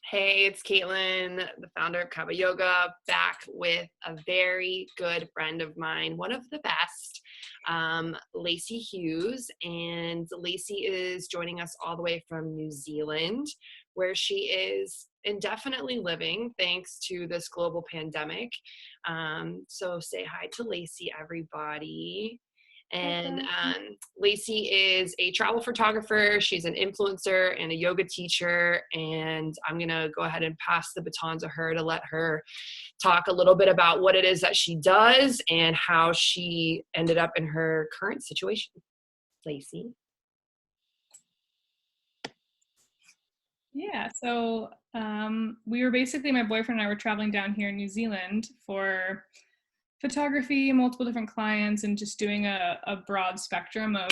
Hey, it's Caitlin, the founder of Kava Yoga, back with a very good friend of mine, one of the best, Laysea Hughes. And Laysea is joining us all the way from New Zealand, where she is indefinitely living thanks to this global pandemic. So say hi to Laysea, everybody. And Laysea is a travel photographer. She's an influencer and a yoga teacher. And I'm going to go ahead and pass the baton to her to let her talk a little bit about what it is that she does and how she ended up in her current situation. Laysea. Yeah, so we were basically, my boyfriend and I were traveling down here in New Zealand for photography, multiple different clients, and just doing a broad spectrum of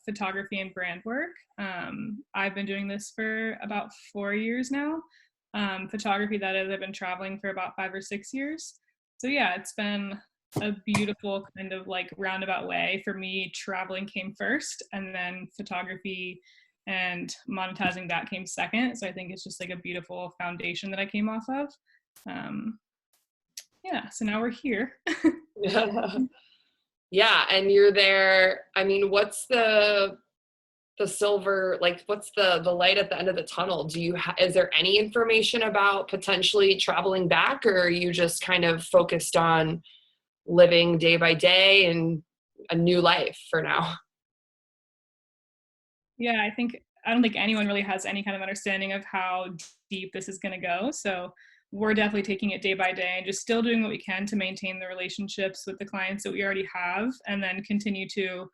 photography and brand work. I've been doing this for about 4 years now. Photography, that is, I've been traveling for about 5 or 6 years. So yeah, it's been a beautiful kind of like roundabout way. For me, traveling came first, and then photography and monetizing that came second. So I think it's just like a beautiful foundation that I came off of. Yeah, so now we're here. Yeah, and you're there. I mean, what's the silver, like what's the light at the end of the tunnel? Is there any information about potentially traveling back, or are you just kind of focused on living day by day and a new life for now? Yeah, I don't think anyone really has any kind of understanding of how deep this is going to go. So we're definitely taking it day by day and just still doing what we can to maintain the relationships with the clients that we already have, and then continue to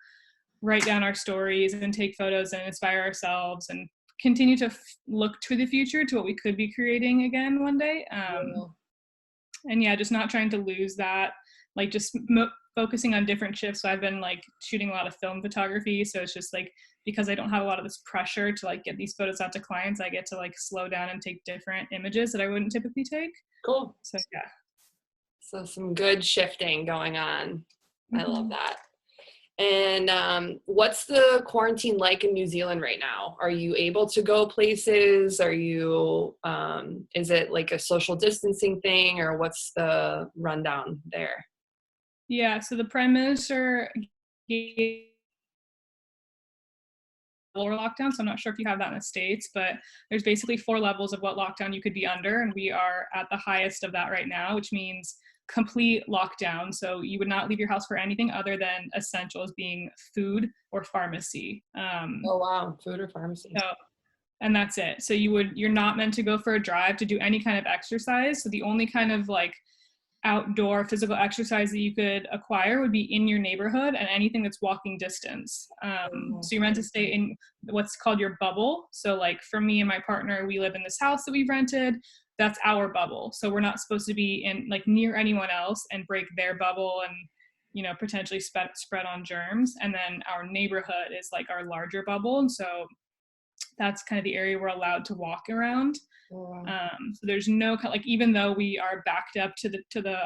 write down our stories and take photos and inspire ourselves and continue to look to the future, to what we could be creating again one day. And yeah, just not trying to lose that, like just focusing on different shifts. So I've been like shooting a lot of film photography. So it's just like, because I don't have a lot of this pressure to like get these photos out to clients, I get to like slow down and take different images that I wouldn't typically take. Cool. So yeah. So some good shifting going on. I love Mm-hmm. that. And what's the quarantine like in New Zealand right now? Are you able to go places? Is it like a social distancing thing, or what's the rundown there? Yeah, so the Prime Minister gave lower lockdown. So I'm not sure if you have that in the States, but there's basically 4 levels of what lockdown you could be under. And we are at the highest of that right now, which means complete lockdown. So you would not leave your house for anything other than essentials, being food or pharmacy. Oh, wow. Food or pharmacy. So, and that's it. So you're not meant to go for a drive to do any kind of exercise. So the only kind of like outdoor physical exercise that you could acquire would be in your neighborhood, and anything that's walking distance. So you're meant to stay in what's called your bubble. So like for me and my partner, we live in this house that we've rented. That's our bubble. So we're not supposed to be in like near anyone else and break their bubble and, you know, potentially spread on germs. And then our neighborhood is like our larger bubble. And so that's kind of the area we're allowed to walk around. So there's no, like, even though we are backed up to the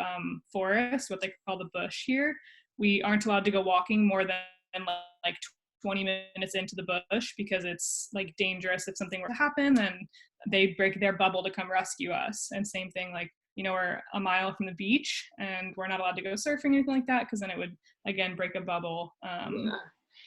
forest, what they call the bush here, we aren't allowed to go walking more than like 20 minutes into the bush, because it's like dangerous. If something were to happen, then they break their bubble to come rescue us. And same thing, like, you know, we're a mile from the beach and we're not allowed to go surfing or anything like that, because then it would again break a bubble. Yeah.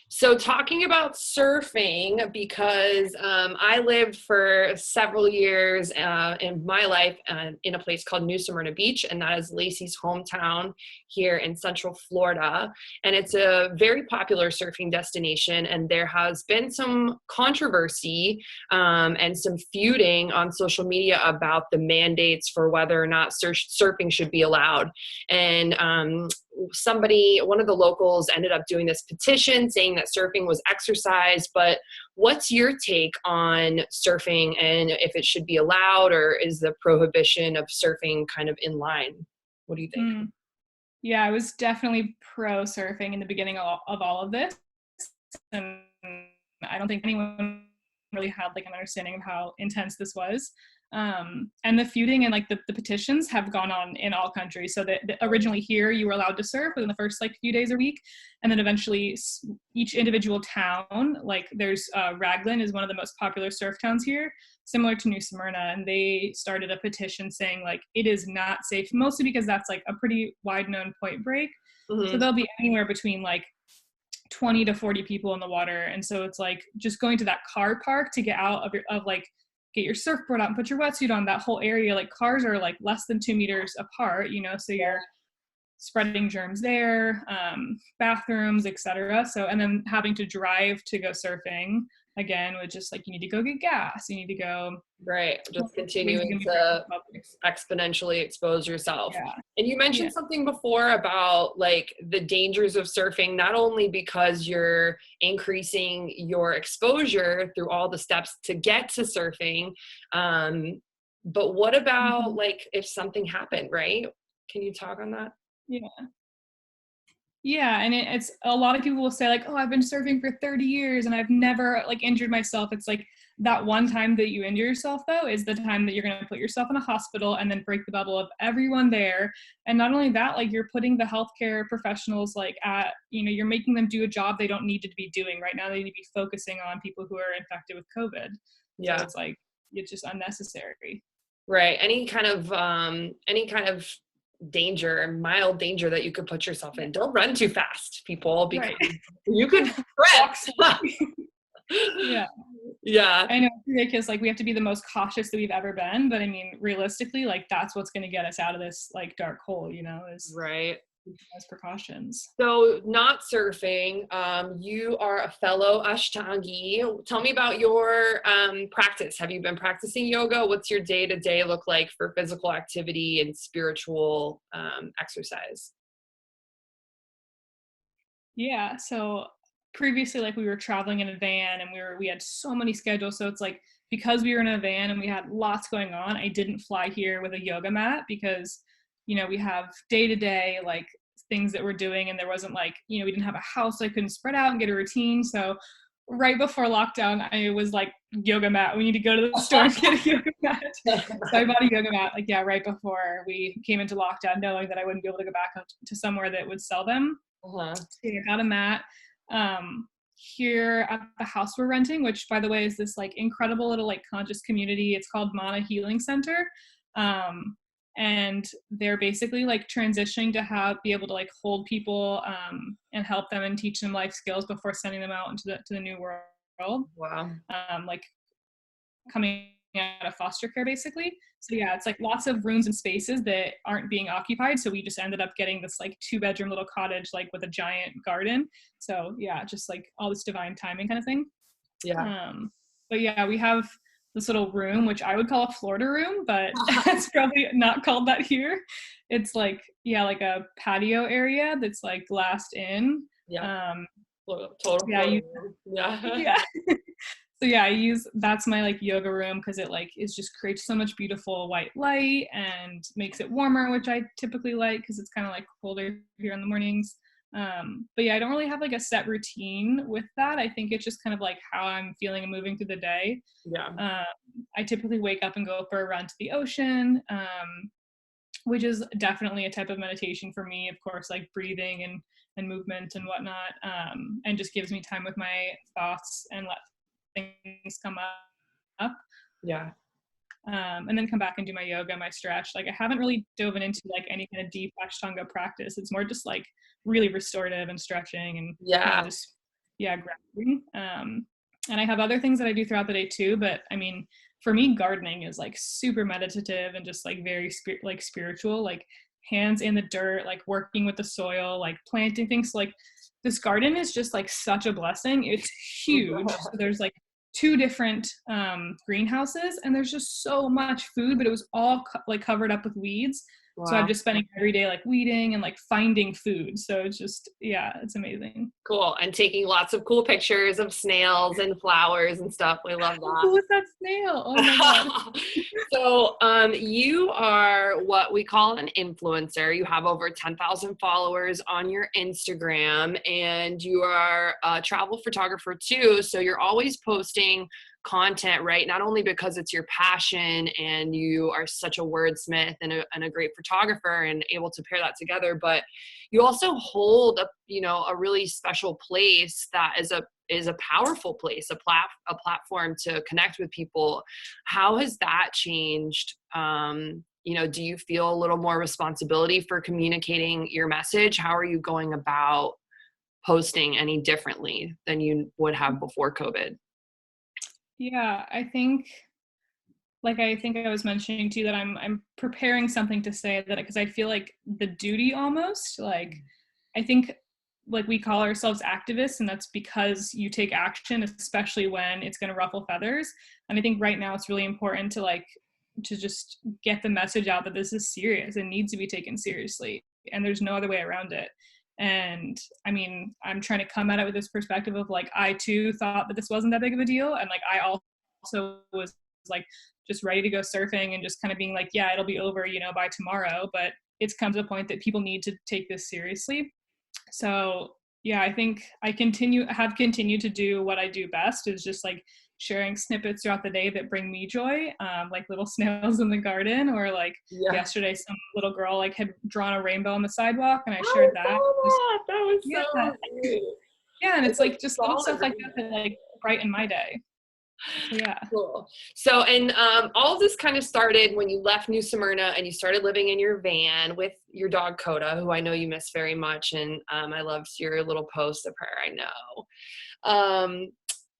So talking about surfing, because I lived for several years in my life in a place called New Smyrna Beach, and that is Lacey's hometown here in Central Florida. And it's a very popular surfing destination, and there has been some controversy and some feuding on social media about the mandates for whether or not surfing should be allowed. And one of the locals ended up doing this petition saying that surfing was exercise. But what's your take on surfing, and if it should be allowed, or is the prohibition of surfing kind of in line? What do you think? Yeah, I was definitely pro surfing in the beginning of all of this. And I don't think anyone really had like an understanding of how intense this was. And the feuding and like the petitions have gone on in all countries. So that originally here you were allowed to surf within the first like few days a week, and then eventually each individual town, like there's Raglan is one of the most popular surf towns here. similar to New Smyrna, and they started a petition saying like it is not safe, mostly because that's like a pretty wide known point break. So Mm-hmm. there'll be anywhere between like 20 to 40 people in the water. And so it's like just going to that car park to get out of like, get your surfboard out and put your wetsuit on. That whole area, like cars are like less than 2 meters apart, you know, so you're spreading germs there, bathrooms, etc. So, and then having to drive to go surfing again with just like, you need to go get gas, you need to go Right. Just ways continuing you can to public. exponentially expose yourself. Yeah. And you Yeah. mentioned something before about like the dangers of surfing, not only because you're increasing your exposure through all the steps to get to surfing, but what about like if something happened, right? Can you talk on that? Yeah. Yeah, and it's a lot of people will say like, "Oh, I've been surfing for 30 years and I've never like injured myself." It's like that one time that you injure yourself though is the time that you're going to put yourself in a hospital and then break the bubble of everyone there. And not only that, like you're putting the healthcare professionals like at, you know, you're making them do a job they don't need to be doing right now. They need to be focusing on people who are infected with COVID. So Yeah. it's like it's just unnecessary. Right. Any kind of danger, mild danger that you could put yourself in. Don't run too fast, people, because Right. you could Walk trip. Yeah. Yeah. I know it's ridiculous. Like we have to be the most cautious that we've ever been, but I mean, realistically, like that's what's going to get us out of this like dark hole, you know, is Right. as precautions. So not surfing, you are a fellow Ashtangi. Tell me about your practice. Have you been practicing yoga? What's your day-to-day look like for physical activity and spiritual exercise? Yeah. So previously, like we were traveling in a van and we had so many schedules. So it's like because we were in a van and we had lots going on, I didn't fly here with a yoga mat because, you know, we have day to day like things that we're doing, and there wasn't like, you know, we didn't have a house, so I couldn't spread out and get a routine. So right before lockdown, I was like, yoga mat. We need to go to the store and get a yoga mat. So I bought a yoga mat, like, yeah, right before we came into lockdown, knowing that I wouldn't be able to go back to somewhere that would sell them. Uh-huh. So yeah, I got a mat. Here at the house we're renting, which by the way is this like incredible little like conscious community. It's called Mana Healing Center. And they're basically like transitioning to be able to like hold people and help them and teach them life skills before sending them out into the new world. Wow. Like coming out of foster care basically. So yeah, it's like lots of rooms and spaces that aren't being occupied. So we just ended up getting this like 2-bedroom little cottage like with a giant garden. So yeah, just like all this divine timing kind of thing. Yeah. But yeah, we have this little room, which I would call a Florida room, but it's probably not called that here. It's like, yeah, like a patio area that's like glassed in. Yeah. Total. Yeah, Yeah. yeah. So yeah, that's my like yoga room because it like is just creates so much beautiful white light and makes it warmer, which I typically like because it's kind of like colder here in the mornings. But yeah, I don't really have like a set routine with that. I think it's just kind of like how I'm feeling and moving through the day. Yeah. I typically wake up and go for a run to the ocean, which is definitely a type of meditation for me. Of course, like breathing and movement and whatnot, and just gives me time with my thoughts and let things come up. Yeah. And then come back and do my yoga, my stretch. Like I haven't really dove into like any kind of deep Ashtanga practice. It's more just like really restorative and stretching and kind of just grounding. And I have other things that I do throughout the day too. But I mean, for me, gardening is like super meditative and just like very spiritual. Like hands in the dirt, like working with the soil, like planting things. So, like this garden is just like such a blessing. It's huge. So there's like 2 different greenhouses and there's just so much food, but it was all like covered up with weeds. Wow. So I'm just spending every day like weeding and like finding food. So it's just, yeah, it's amazing. Cool. And taking lots of cool pictures of snails and flowers and stuff. We love that. Who was that snail? Oh my God. So you are what we call an influencer. You have over 10,000 followers on your Instagram and you are a travel photographer too. So you're always posting content, right? Not only because it's your passion and you are such a wordsmith and a great photographer and able to pair that together, but you also hold a really special place that is a is a powerful place, a platform to connect with people. How has that changed? Do you feel a little more responsibility for communicating your message? How are you going about posting any differently than you would have before COVID? Yeah, I think I was mentioning to you that I'm preparing something to say that, because I feel like the duty almost, like I think like we call ourselves activists, and that's because you take action, especially when it's going to ruffle feathers. And I think right now it's really important to just get the message out that this is serious and needs to be taken seriously, and there's no other way around it. And I mean, I'm trying to come at it with this perspective of like, I too thought that this wasn't that big of a deal, and like I also was like just ready to go surfing and just kind of being like, yeah, it'll be over, by tomorrow. But it's come to a point that people need to take this seriously. So yeah, I think have continued to do what I do best, is just like sharing snippets throughout the day that bring me joy, like little snails in the garden, or like Yeah. yesterday some little girl like had drawn a rainbow on the sidewalk and I I shared that. saw Just, that. That was yeah, so cute. yeah, and I it's like just just little saw the stuff like that rainbow. that like brighten my day. So yeah. Cool. So, and all of this kind of started when you left New Smyrna and you started living in your van with your dog Coda, who I know you miss very much, and I loved your little post of her. I know.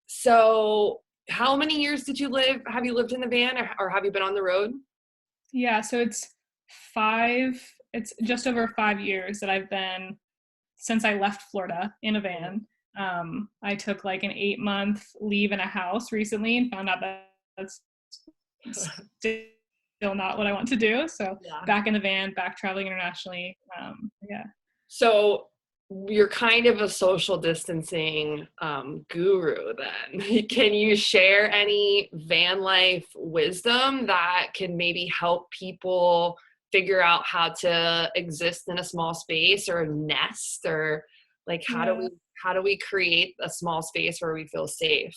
So, how many years did you live? Have you lived in the van, or have you been on the road? Yeah, so it's just over 5 years that I've been since I left Florida in a van. I took like an 8-month leave in a house recently and found out that that's still not what I want to do. So Yeah. back in the van, back traveling internationally. Yeah. So you're kind of a social distancing guru then. Can you share any van life wisdom that can maybe help people figure out how to exist in a small space or nest, or like Yeah. how do we create a small space where we feel safe?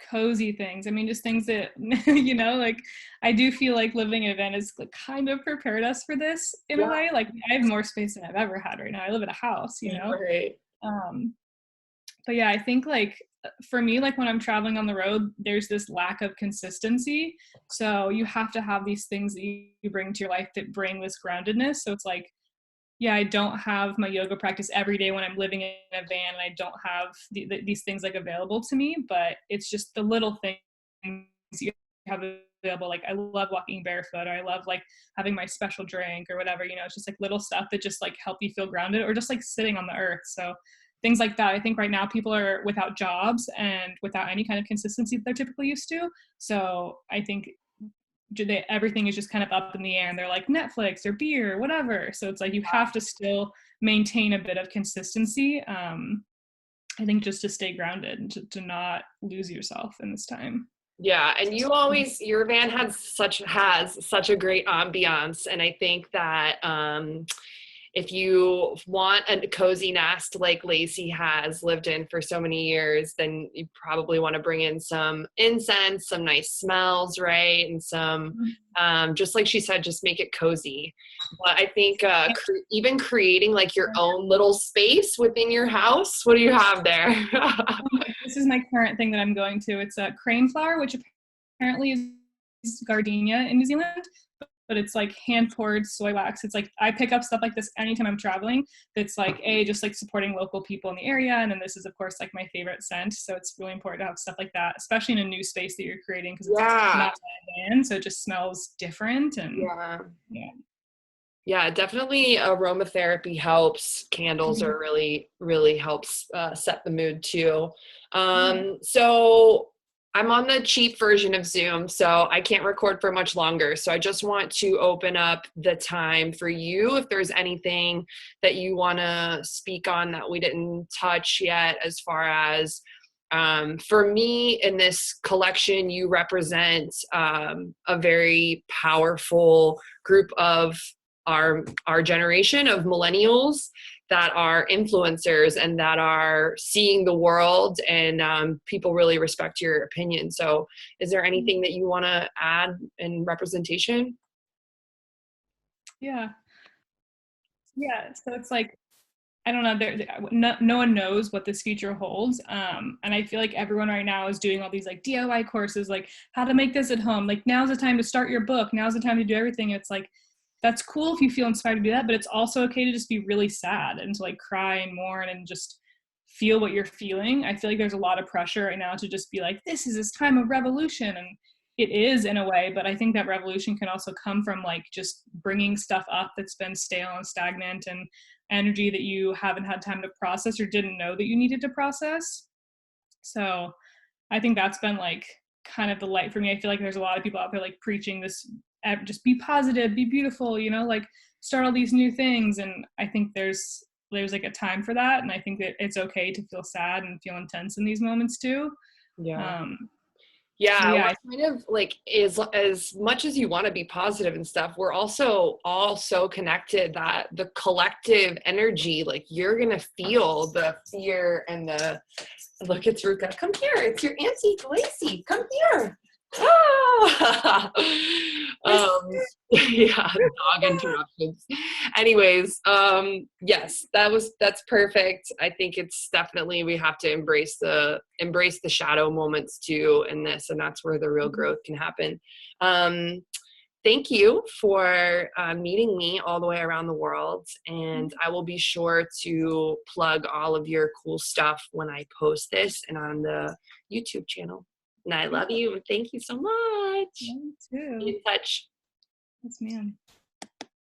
Cozy things. I mean, just things that, like I do feel like living in a van has like kind of prepared us for this in a Yeah, way. Like I have more space than I've ever had right now. I live in a house. right. Um, but yeah, I think like for me, like when I'm traveling on the road, there's this lack of consistency. So you have to have these things that you bring to your life that bring this groundedness. So it's like, yeah, I don't have my yoga practice every day when I'm living in a van, and I don't have these things like available to me, but it's just the little things you have available. Like I love walking barefoot, or I love like having my special drink or whatever, it's just like little stuff that just like help you feel grounded, or just like sitting on the earth. So things like that. I think right now people are without jobs and without any kind of consistency that they're typically used to. So I think everything is just kind of up in the air, and they're like Netflix or beer or whatever. So it's like you have to still maintain a bit of consistency. I think just to stay grounded and to not lose yourself in this time. Yeah, and your van has such a great ambiance, and I think that if you want a cozy nest like Lacey has lived in for so many years, then you probably want to bring in some incense, some nice smells, right? And some, just like she said, just make it cozy. But I think even creating like your own little space within your house. What do you have there? This is my current thing that I'm going to. It's a crane flower, which apparently is gardenia in New Zealand, but it's like hand poured soy wax. It's like I pick up stuff like this anytime I'm traveling. That's like just like supporting local people in the area, and then this is of course like my favorite scent. So it's really important to have stuff like that, especially in a new space that you're creating, because it's not in, so it just smells different. And yeah, definitely aromatherapy helps. Candles are really helps set the mood too. So I'm on the cheap version of Zoom, so I can't record for much longer. So I just want to open up the time for you if there's anything that you want to speak on that we didn't touch yet, as far as for me in this collection, you represent a very powerful group of our generation of millennials that are influencers and that are seeing the world, and people really respect your opinion. So is there anything that you want to add in representation? Yeah. So it's like I don't know. No one knows what this future holds. And I feel like everyone right now is doing all these like DIY courses, like how to make this at home. Like now's the time to start your book. Now's the time to do everything. It's like, that's cool if you feel inspired to do that, but it's also okay to just be really sad and to like cry and mourn and just feel what you're feeling. I feel like there's a lot of pressure right now to just be like, this time of revolution. And it is in a way, but I think that revolution can also come from like just bringing stuff up that's been stale and stagnant and energy that you haven't had time to process or didn't know that you needed to process. So I think that's been like kind of the light for me. I feel like there's a lot of people out there like preaching this, just be positive, be beautiful, you know, like start all these new things. And I think there's like a time for that. And I think that it's okay to feel sad and feel intense in these moments too. Yeah. Um, but Yeah, yeah, we're kind of like, as much as you want to be positive and stuff, we're also all so connected that the collective energy, like you're gonna feel the fear and the look. It's Ruka. Come here. It's your auntie Laysea. Come here. Ah! Yeah, dog interruptions. Anyways, yes, that's perfect. I think it's definitely, we have to embrace the shadow moments too in this, and that's where the real growth can happen. Thank you for meeting me all the way around the world, and I will be sure to plug all of your cool stuff when I post this and on the YouTube channel. And I love you, and thank you so much. me Be too. in touch. Yes, ma'am.